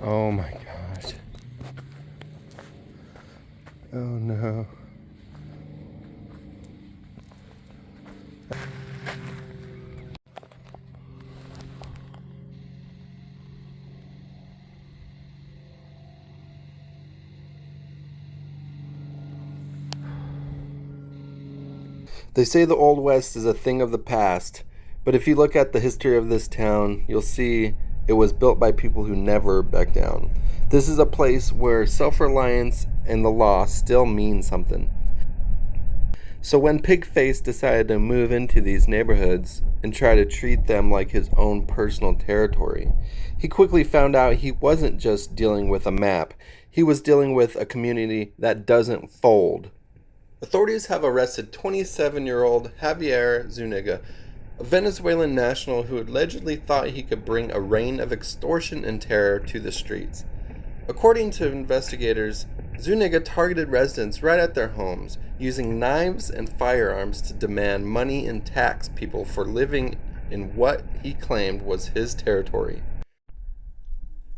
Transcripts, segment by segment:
Oh my gosh. Oh no. They say the Old West is a thing of the past, but if you look at the history of this town, you'll see it was built by people who never back down. This is a place where self-reliance and the law still mean something. So when Pigface decided to move into these neighborhoods and try to treat them like his own personal territory, he quickly found out he wasn't just dealing with a map, he was dealing with a community that doesn't fold. Authorities have arrested 27-year-old Javier Zuniga, a Venezuelan national who allegedly thought he could bring a reign of extortion and terror to the streets. According to investigators, Zuniga targeted residents right at their homes, using knives and firearms to demand money and tax people for living in what he claimed was his territory.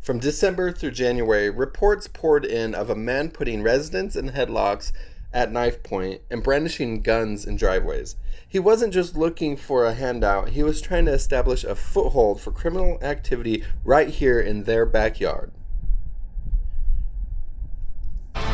From December through January, reports poured in of a man putting residents in headlocks at knife point and brandishing guns in driveways. He wasn't just looking for a handout, he was trying to establish a foothold for criminal activity right here in their backyard.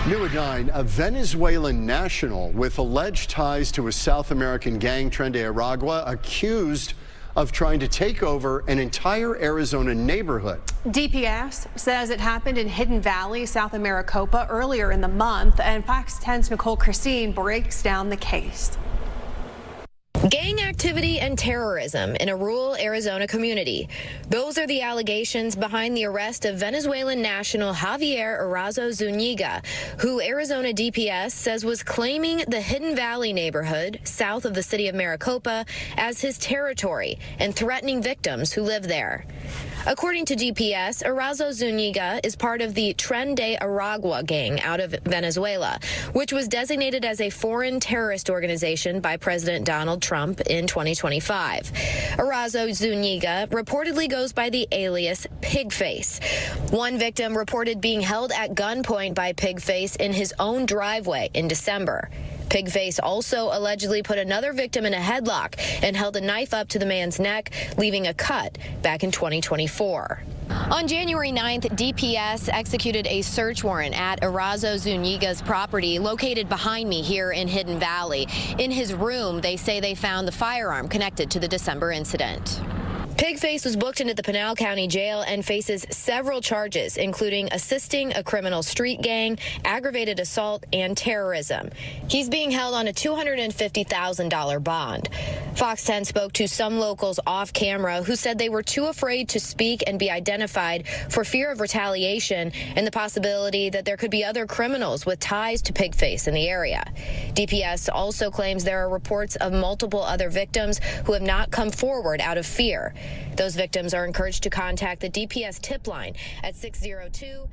New at 9, a Venezuelan national with alleged ties to a South American gang, Tren de Aragua, accused of trying to take over an entire Arizona neighborhood. DPS says it happened in Hidden Valley, South of Maricopa, earlier in the month, and Fox 10's Nicole Christine breaks down the case. Gang activity and terrorism in a rural Arizona community. Those are the allegations behind the arrest of Venezuelan national Javier Arazo Zuniga, who Arizona DPS says was claiming the Hidden Valley neighborhood south of the city of Maricopa as his territory and threatening victims who live there. According to DPS, Arazo Zuniga is part of the Tren de Aragua gang out of Venezuela, which was designated as a foreign terrorist organization by President Donald Trump in 2025. Arazo Zuniga reportedly goes by the alias Pigface. One victim reported being held at gunpoint by Pigface in his own driveway in December. Pigface also allegedly put another victim in a headlock and held a knife up to the man's neck, leaving a cut back in 2024. On January 9th, DPS executed a search warrant at Arazo Zuniga's property located behind me here in Hidden Valley. In his room, they say they found the firearm connected to the December incident. Pigface was booked into the Pinal County Jail and faces several charges, including assisting a criminal street gang, aggravated assault, and terrorism. He's being held on a $250,000 bond. Fox 10 spoke to some locals off camera who said they were too afraid to speak and be identified for fear of retaliation and the possibility that there could be other criminals with ties to Pigface in the area. DPS also claims there are reports of multiple other victims who have not come forward out of fear. Those victims are encouraged to contact the DPS tip line at 602